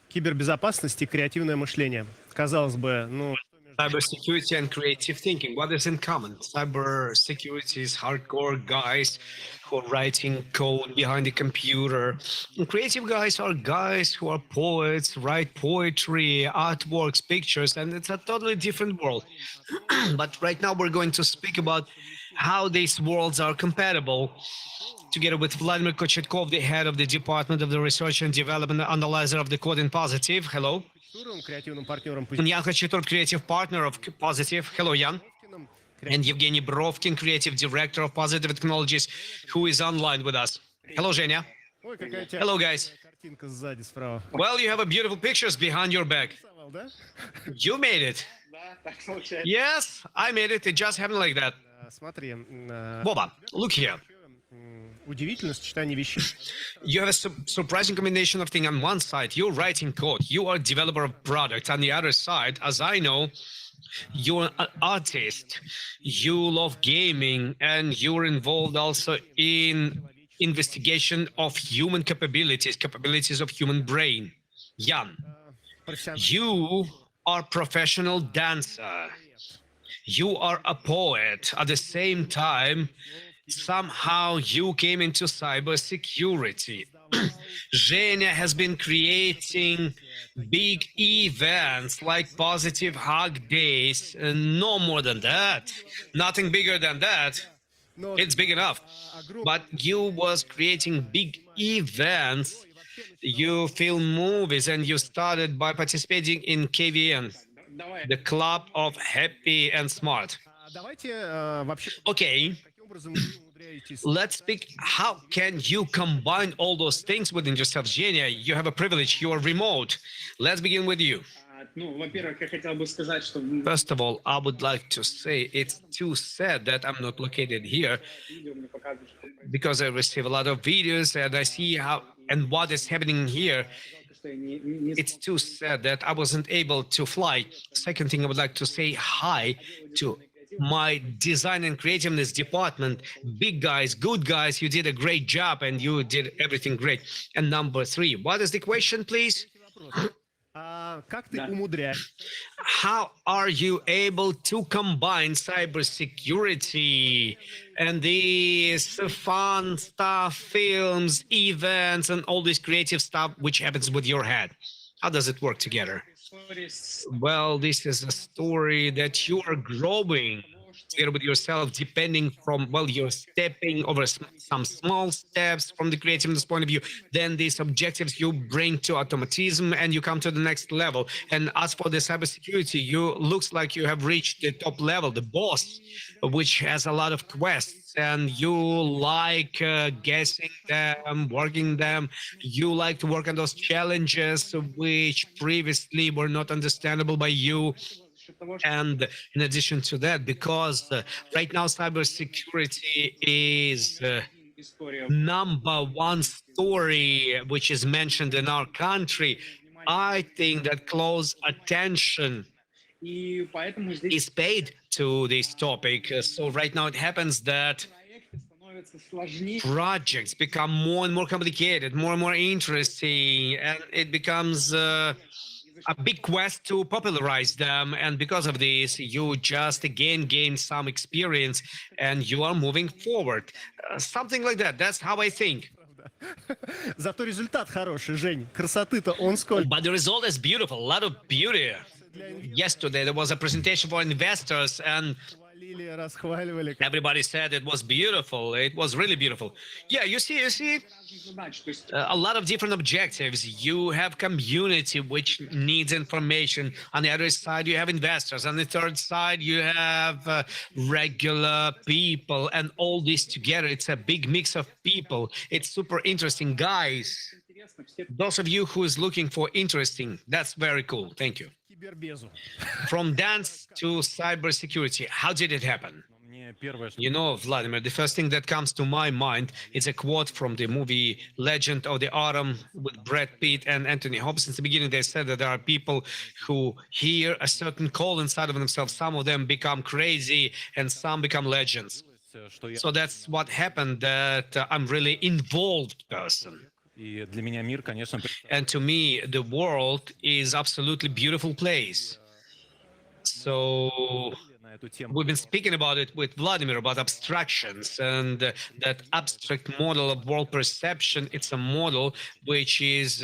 Кибербезопасность и креативное мышление. Казалось бы, ну, Cybersecurity and creative thinking. What is in common? Cybersecurity is hardcore guys who are writing code behind the computer. And creative guys are guys who are poets, write poetry, artworks, pictures, and it's a totally different world. But right now we're going to speak about how these worlds are compatible together with Vladimir Kochetkov, the head of the Department of the Research and Development Analyzer of the Code in Positive. Hello. креативным партнером And Jan Khachitur, creative partner of Positive. Hello, Jan. And Evgeny Brovkin, creative director of Positive Technologies, who is online with us. Hello, Zhenya. Hello, guys. картинка сзади справа. Well, you have a beautiful pictures behind your back. Да? You made it. Yes, I made it. It just happened like that. Смотри, Boba, look here. удивительное сочетание вещей. You have a surprising combination of things. On one side, you're writing code. You are a developer of product. On the other side, as I know, you're an artist. You love gaming, and you're involved also in investigation of human capabilities of human brain. Jan, you are professional dancer. You are a poet. At the same time, somehow you came into cybersecurity. Zhenya has been creating big events like Positive Hug Days. No more than that. Nothing bigger than that. It's big enough. But you was creating big events. You film movies, and you started by participating in KVN, the Club of Happy and Smart. Okay. Let's speak. How can you combine all those things within yourself? Zhenya, you have a privilege. You are remote. Let's begin with you. First of all, I would like to say it's too sad that I'm not located here, because I receive a lot of videos and I see how and what is happening here. It's too sad that I wasn't able to fly. Second thing, I would like to say hi to my design and creativeness department. Big guys, good guys, you did a great job and you did everything great. And number three, what is the question, please? How are you able to combine cybersecurity and these fun stuff, films, events, and all this creative stuff which happens with your head? How does it work together? Well, this is a story that you are growing together with yourself, depending from, well, you're stepping over some small steps from the creativeness point of view. Then these objectives you bring to automatism and you come to the next level. And as for the cybersecurity, you looks like you have reached the top level, the boss, which has a lot of quests, and you like guessing them, working them. You like to work on those challenges which previously were not understandable by you. And in addition to that, because right now cybersecurity is number one story which is mentioned in our country, I think that close attention is paid to this topic. So right now it happens that projects become more and more complicated, more and more interesting, and it becomes a big quest to popularize them. And because of this, you just again gain some experience and you are moving forward. Something like that. That's how I think. Зато результат хороший, Жень. Красоты-то он сколько. But the result is beautiful, a lot of beauty. Yesterday there was a presentation for investors and everybody said it was beautiful. It was really beautiful. Yeah, you see, a lot of different objectives. You have community which needs information. On the other side, you have investors. On the third side, you have regular people, and all this together, it's a big mix of people. It's super interesting, guys. Those of you who is looking for interesting, that's very cool. Thank you. From dance to cybersecurity, how did it happen? You know, Vladimir, the first thing that comes to my mind is a quote from the movie Legend of the Autumn with Brad Pitt and Anthony Hopkins. Since the beginning, they said that there are people who hear a certain call inside of themselves. Some of them become crazy and some become legends. So that's what happened, that I'm really involved person. And to me, the world is absolutely beautiful place. So we've been speaking about it with Vladimir about abstractions and that abstract model of world perception. It's a model which is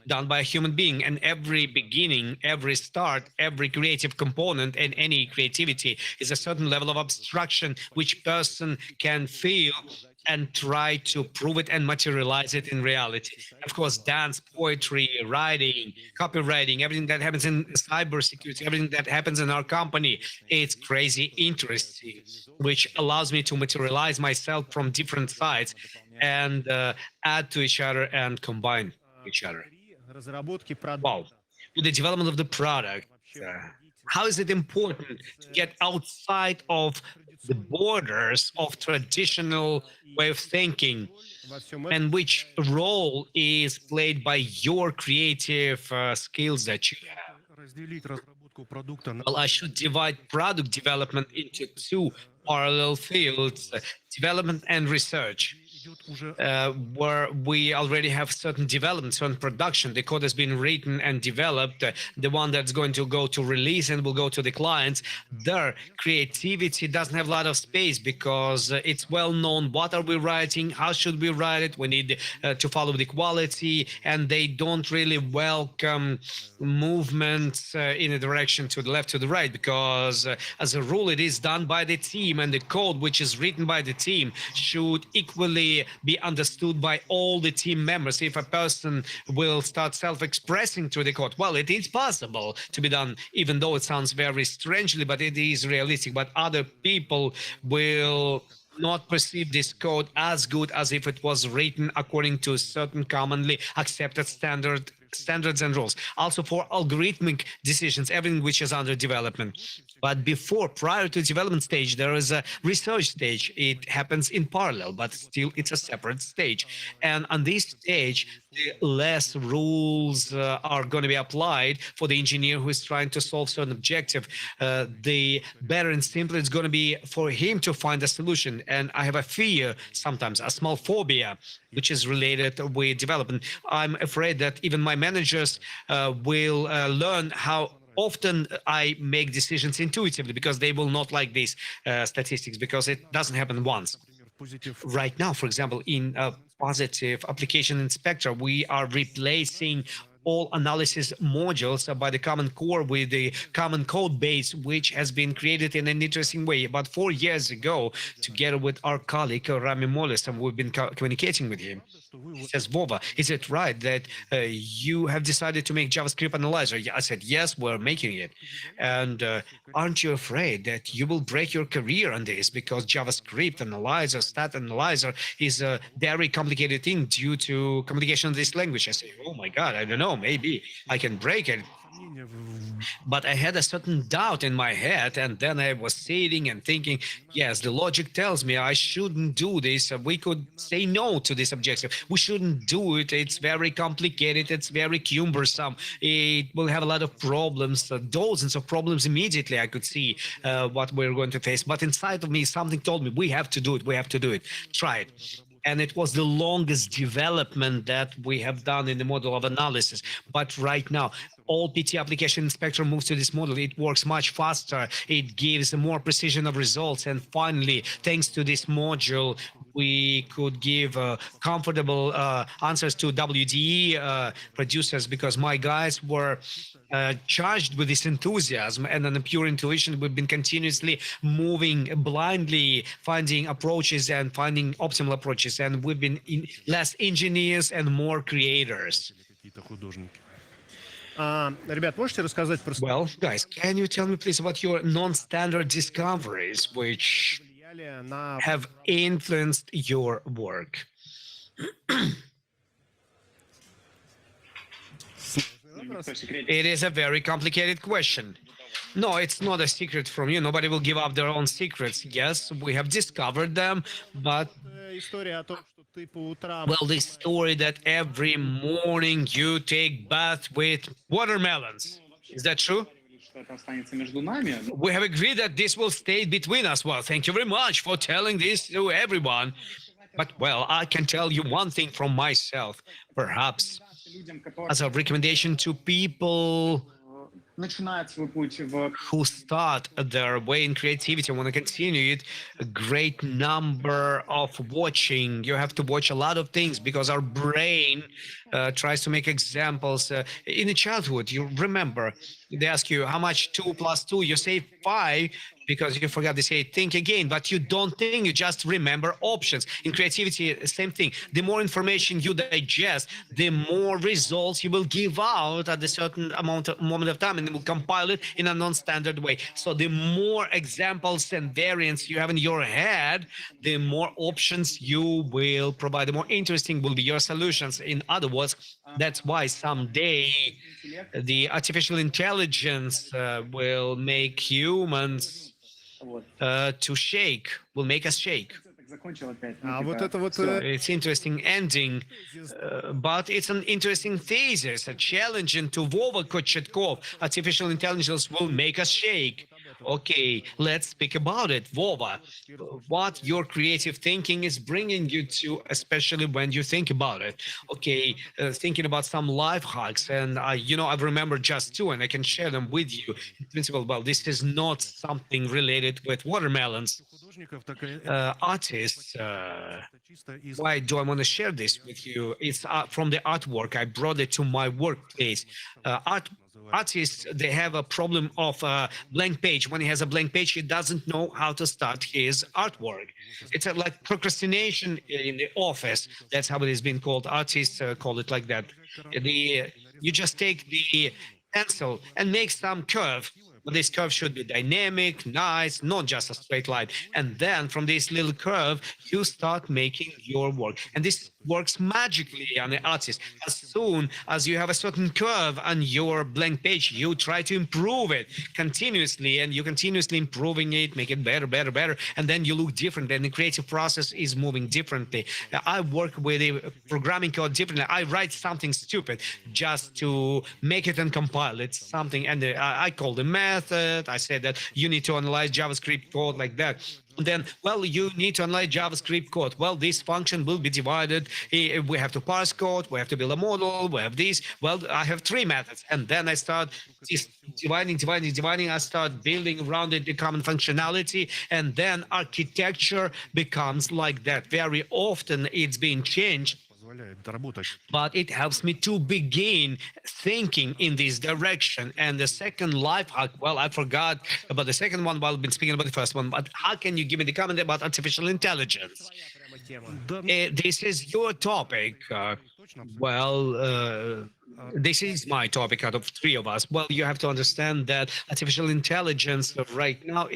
done by a human being, and every beginning, every start, every creative component and any creativity is a certain level of abstraction which person can feel and try to prove it and materialize it in reality. Of course, dance, poetry, writing, copywriting, everything that happens in cybersecurity, everything that happens in our company, it's crazy interesting, which allows me to materialize myself from different sides and add to each other and combine each other. Wow. With the development of the product, uh, how is it important to get outside of the borders of traditional way of thinking, and which role is played by your creative skills that you have? Well, I should divide product development into two parallel fields, development and research, where we already have certain development, certain production. The code has been written and developed. The one that's going to go to release and will go to the clients. Their creativity doesn't have a lot of space because it's well known what are we writing, how should we write it. We need to follow the quality, and they don't really welcome movements in a direction to the left, to the right, because as a rule, it is done by the team, and the code which is written by the team should equally be understood by all the team members. If a person will start self-expressing through the code, well, it is possible to be done, even though it sounds very strangely, but it is realistic. But other people will not perceive this code as good as if it was written according to certain commonly accepted standards and rules. Also for algorithmic decisions, everything which is under development. But prior to development stage, there is a research stage. It happens in parallel, but still it's a separate stage. And on this stage, the less rules are going to be applied for the engineer who is trying to solve certain objective. The better and simpler it's going to be for him to find a solution. And I have a fear, sometimes a small phobia, which is related with development. I'm afraid that even my managers will learn how often I make decisions intuitively, because they will not like these statistics, because it doesn't happen once. Right now, for example, in a positive application inspector, we are replacing all analysis modules by the common core with the common code base, which has been created in an interesting way. About 4 years ago, together with our colleague Rami Moles, and we've been communicating with him. He says, Vova, is it right that you have decided to make JavaScript analyzer? I said, yes, we're making it. And aren't you afraid that you will break your career on this? Because JavaScript analyzer, stat analyzer is a very complicated thing due to communication of this language. I say, oh my God, I don't know, maybe I can break it. But I had a certain doubt in my head, and then I was sitting and thinking, yes, the logic tells me I shouldn't do this. We could say no to this objective. We shouldn't do it. It's very complicated. It's very cumbersome. It will have a lot of problems, dozens of problems immediately. I could see what we're going to face. But inside of me, something told me, we have to do it. We have to do it. Try it. And it was the longest development that we have done in the model of analysis. But right now, all PT application inspector moves to this model. It works much faster. It gives more precision of results. And finally, thanks to this module, we could give comfortable answers to WDE producers, because my guys were charged with this enthusiasm and a pure intuition. We've been continuously moving blindly, finding approaches and finding optimal approaches. And we've been less engineers and more creators. Well, guys, can you tell me please about your non-standard discoveries which have influenced your work? It is a very complicated question. No, it's not a secret from you. Nobody will give up their own secrets. Yes, we have discovered them, but well, the story that every morning you take bath with watermelons. Is that true? We have agreed that this will stay between us. Well, thank you very much for telling this to everyone. But well, I can tell you one thing from myself, perhaps as a recommendation to people who start their way in creativity and want to continue it. A great number of watching. You have to watch a lot of things because our brain tries to make examples. In the childhood, you remember, they ask you how much 2 plus 2, you say 5 because you forgot to say think again, but you don't think, you just remember options. In creativity, same thing. The more information you digest, the more results you will give out at a certain moment of time, and it will compile it in a non-standard way. So the more examples and variants you have in your head, the more options you will provide, the more interesting will be your solutions. In other words, that's why someday the artificial intelligence will make humans to shake, will make us shake. А вот это вот... It's interesting ending, but it's an interesting thesis, a challenge to Vova Kochetkov. Artificial intelligence will make us shake. Okay, let's speak about it. Vova, what your creative thinking is bringing you to, especially when you think about it. Okay, thinking about some life hacks, and I remember just two, and I can share them with you. In principle, well, this is not something related with watermelons. Artists, why do I want to share this with you? It's from the artwork. I brought it to my workplace. Artists, they have a problem of a blank page. When he has a blank page, he doesn't know how to start his artwork. It's like procrastination in the office. That's how it has been called. Artists call it like that. You just take the pencil and make some curve. But this curve should be dynamic, nice, not just a straight line. And then from this little curve, you start making your work. And this works magically on the artist. As soon as you have a certain curve on your blank page, you try to improve it continuously, and you continuously improving it, make it better, better, better. And then you look different, and the creative process is moving differently. I work with a programming code differently. I write something stupid just to make it and compile it, something. And I call the method. I said that you need to analyze JavaScript code like that. And then, well, you need to analyze JavaScript code. Well, this function will be divided. We have to parse code. We have to build a model. We have this. Well, I have 3 methods. And then I start dividing. I start building around it the common functionality. And then architecture becomes like that. Very often it's being changed. But it helps me to begin thinking in this direction. And the second life hack, well, I forgot about the second one while I've been speaking about the first one. But how can you give me the comment about artificial intelligence? This is your topic. This is my topic out of 3 of us. Well, you have to understand that artificial intelligence right now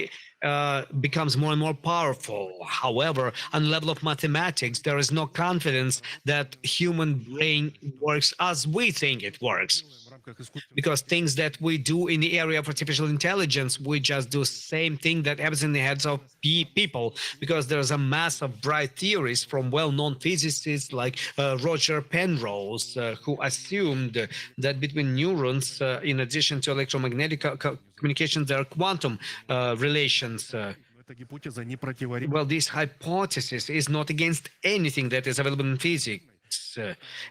becomes more and more powerful. However, on the level of mathematics, there is no confidence that human brain works as we think it works. Because things that we do in the area of artificial intelligence, we just do the same thing that happens in the heads of people, because there's a mass of bright theories from well-known physicists like Roger Penrose, who assumed that between neurons, in addition to electromagnetic communications, there are quantum relations. Well, this hypothesis is not against anything that is available in physics.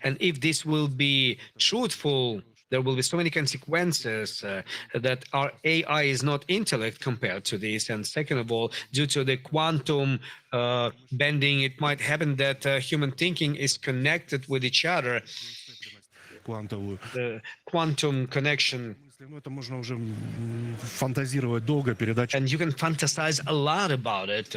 And if this will be truthful, there will be so many consequences that our AI is not intellect compared to this. And second of all, due to the quantum bending, it might happen that human thinking is connected with each other. The quantum connection. And you can fantasize a lot about it.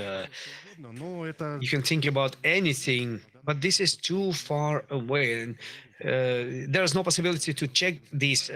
You can think about anything, but this is too far away. And there is no possibility to check these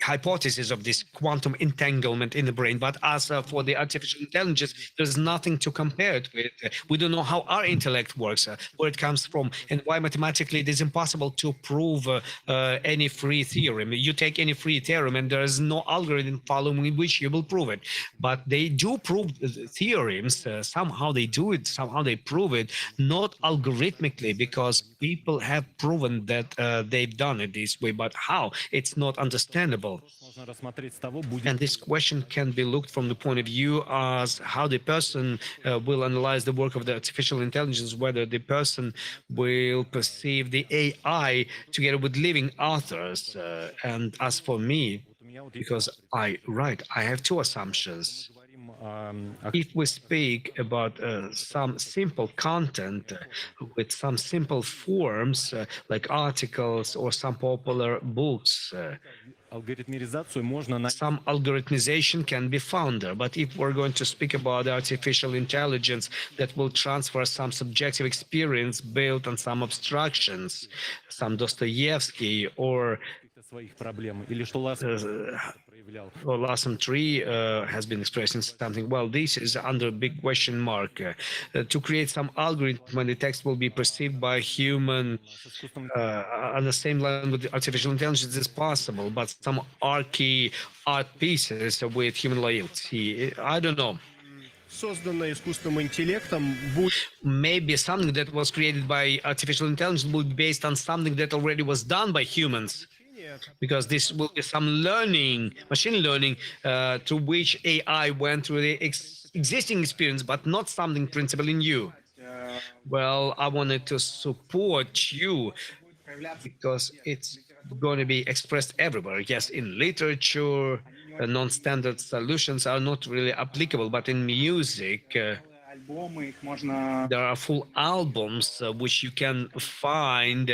hypothesis of this quantum entanglement in the brain. But as for the artificial intelligence, there's nothing to compare it with. We don't know how our intellect works, where it comes from, and why mathematically it is impossible to prove any free theorem. You take any free theorem and there is no algorithm following which you will prove it. But they do prove theorems. Somehow they do it, somehow they prove it, not algorithmically, because people have proven that they've done it this way. But how? It's not understandable. people. Можно рассмотреть с того, будет And this question can be looked from the point of view as how the person will analyze the work of the artificial intelligence, whether the person will perceive the AI together with living authors. And as for me, вот у меня вот because I write, I have two assumptions. говорим If we speak about some simple content with some simple forms, like articles or some popular books, алгоритмизацию можно на some algorithmization can be found there. But if we're going to speak about artificial intelligence that will transfer some subjective experience built on some abstractions, some Dostoevsky or каких-то своих проблем, или что Ласс проявлял. well, Awesome Tree has been expressing something. Well, this is under a big question mark. To create some algorithm when the text will be perceived by a human С искусственным on the same line with artificial intelligence is possible, but some archy art pieces with human loyalty, I don't know. созданное искусственным интеллектом будет Maybe something that was created by artificial intelligence will be based on something that already was done by humans. Because this will be some learning, machine learning, through which AI went through the existing experience, but not something principally new. Well, I wanted to support you because it's going to be expressed everywhere. Yes, in literature, non-standard solutions are not really applicable, but in music, Альбомы, их можно there are full albums which you can find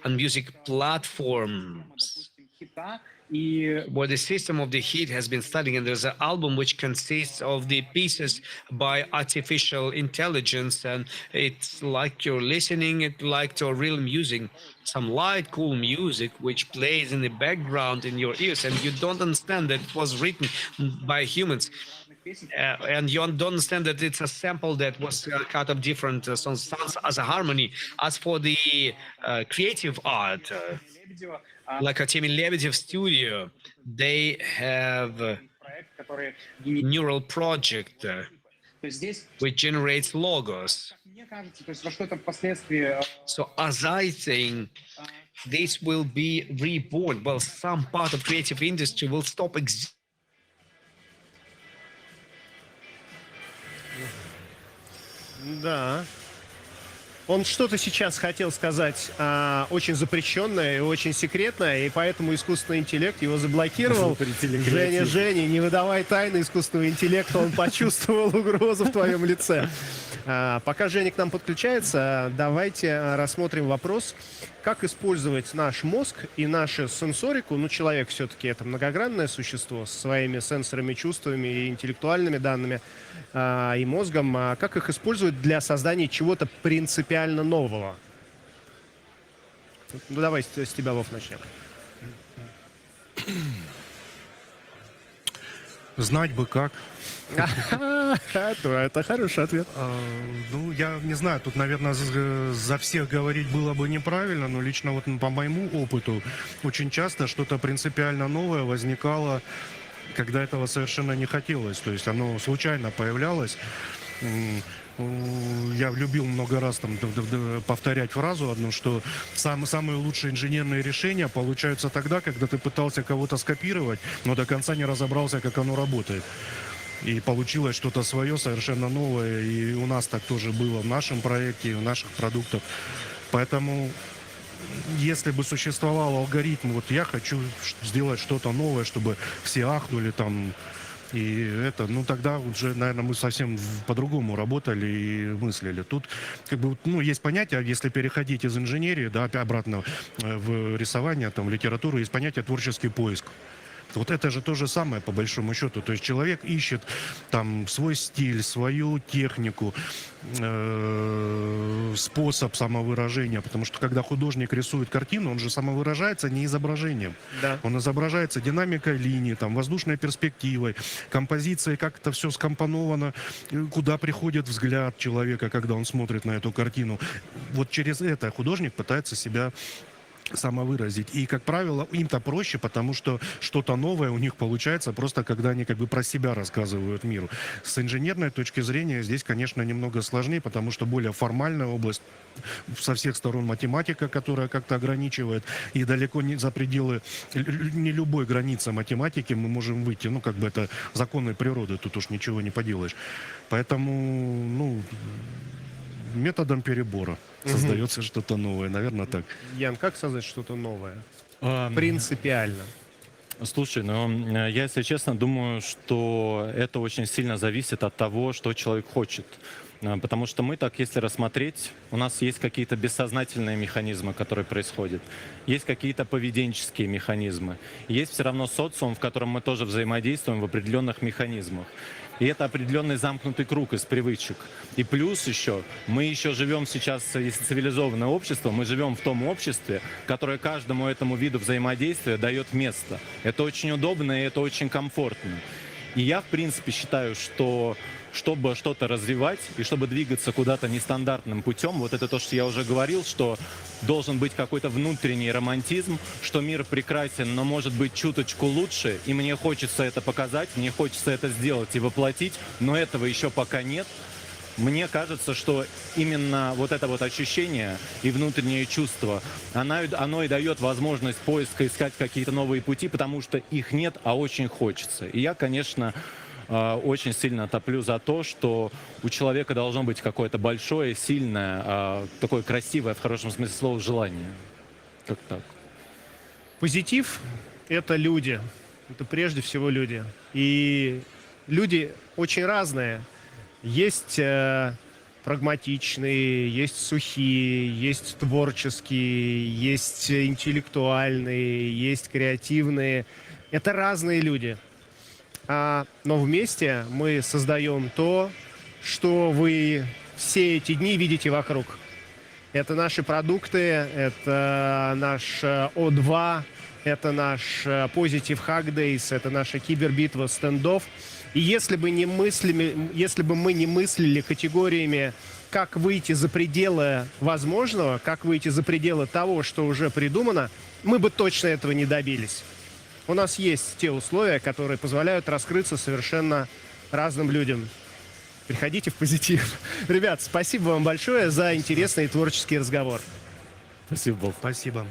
on music platforms допустим, хита, и where the system of the heat has been studied, and there's an album which consists of the pieces by artificial intelligence, and it's like you're listening it like to real music, some light cool music which plays in the background in your ears, and you don't understand that it was written by humans. песен And you don't understand that it's a sample that was cut of different songs, sounds as a harmony. As for the creative art, Лебедева, like Artemy Lebedev Studio, they have a проект, который генерирует. neural project То есть здесь, which generates logos. мне кажется, то есть во что это впоследствии So as I think, this will be reborn. Well, some part of creative industry will stop existing. Да. Он что-то сейчас хотел сказать очень запрещенное и очень секретное, и поэтому искусственный интеллект его заблокировал. Женя, не выдавай тайны искусственного интеллекта, он почувствовал угрозу в твоем лице. Пока Женя к нам подключается, давайте рассмотрим вопрос, как использовать наш мозг и нашу сенсорику. Ну, человек все-таки это многогранное существо с своими сенсорами, чувствами и интеллектуальными данными и мозгом. Как их использовать для создания чего-то принципиально нового? Ну, давай с тебя, Вов, начнем. Знать бы как. Это хороший ответ. Ну, я не знаю, тут, наверное, за всех говорить было бы неправильно, но лично вот по моему опыту очень часто что-то принципиально новое возникало, когда этого совершенно не хотелось. То есть оно случайно появлялось. Я любил много раз там повторять фразу одну, что самые лучшие инженерные решения получаются тогда, когда ты пытался кого-то скопировать, но до конца не разобрался, как оно работает. И получилось что-то свое, совершенно новое. И у нас так тоже было в нашем проекте, в наших продуктах. Поэтому, если бы существовал алгоритм, вот я хочу сделать что-то новое, чтобы все ахнули там, и это, ну тогда уже, наверное, мы совсем по-другому работали и мыслили. Тут как бы, ну, есть понятие, если переходить из инженерии, да, обратно в рисование, там, в литературу, есть понятие творческий поиск. Вот это же то же самое, по большому счету. То есть человек ищет там свой стиль, свою технику, способ самовыражения. Потому что когда художник рисует картину, он же самовыражается не изображением. Да. Он изображается динамикой линий, там, воздушной перспективой, композицией, как это все скомпоновано, куда приходит взгляд человека, когда он смотрит на эту картину. Вот через это художник пытается себя самовыразить. И, как правило, им-то проще, потому что что-то новое у них получается просто, когда они как бы про себя рассказывают миру. С инженерной точки зрения здесь, конечно, немного сложнее, потому что более формальная область, со всех сторон математика, которая как-то ограничивает, и далеко не за пределы, не любой границы математики мы можем выйти. Ну, как бы это законы природы, тут уж ничего не поделаешь. Поэтому, ну, методом перебора создается что-то новое, наверное, так. Ян, как создать что-то новое? Ам, Принципиально. Слушай, ну, я, если честно, думаю, что это очень сильно зависит от того, что человек хочет. Потому что мы так, если рассмотреть, у нас есть какие-то бессознательные механизмы, которые происходят. Есть какие-то поведенческие механизмы. Есть все равно социум, в котором мы тоже взаимодействуем в определенных механизмах. И это определенный замкнутый круг из привычек. И плюс еще, мы еще живем сейчас, если цивилизованное общество, мы живем в том обществе, которое каждому этому виду взаимодействия дает место. Это очень удобно и это очень комфортно. И я, в принципе, считаю, что чтобы что-то развивать и чтобы двигаться куда-то нестандартным путем, вот это то, что я уже говорил, что должен быть какой-то внутренний романтизм, что мир прекрасен, но может быть чуточку лучше, и мне хочется это показать, мне хочется это сделать и воплотить, но этого еще пока нет. Мне кажется, что именно вот это вот ощущение и внутреннее чувство, оно и дает возможность поиска, искать какие-то новые пути, потому что их нет, а очень хочется. И я, конечно, очень сильно топлю за то, что у человека должно быть какое-то большое, сильное, такое красивое, в хорошем смысле слова, желание. Как так. Позитив — это люди. Это прежде всего люди. И люди очень разные. Есть прагматичные, есть сухие, есть творческие, есть интеллектуальные, есть креативные. Это разные люди. Но вместе мы создаем то, что вы все эти дни видите вокруг. Это наши продукты, это наш О2, это наш PHDays, это наша кибербитва стендов. И если бы мы не мыслили категориями, как выйти за пределы возможного, как выйти за пределы того, что уже придумано, мы бы точно этого не добились. У нас есть те условия, которые позволяют раскрыться совершенно разным людям. Приходите в позитив. Ребят, спасибо вам большое за интересный и творческий разговор. Спасибо, Бог. Спасибо.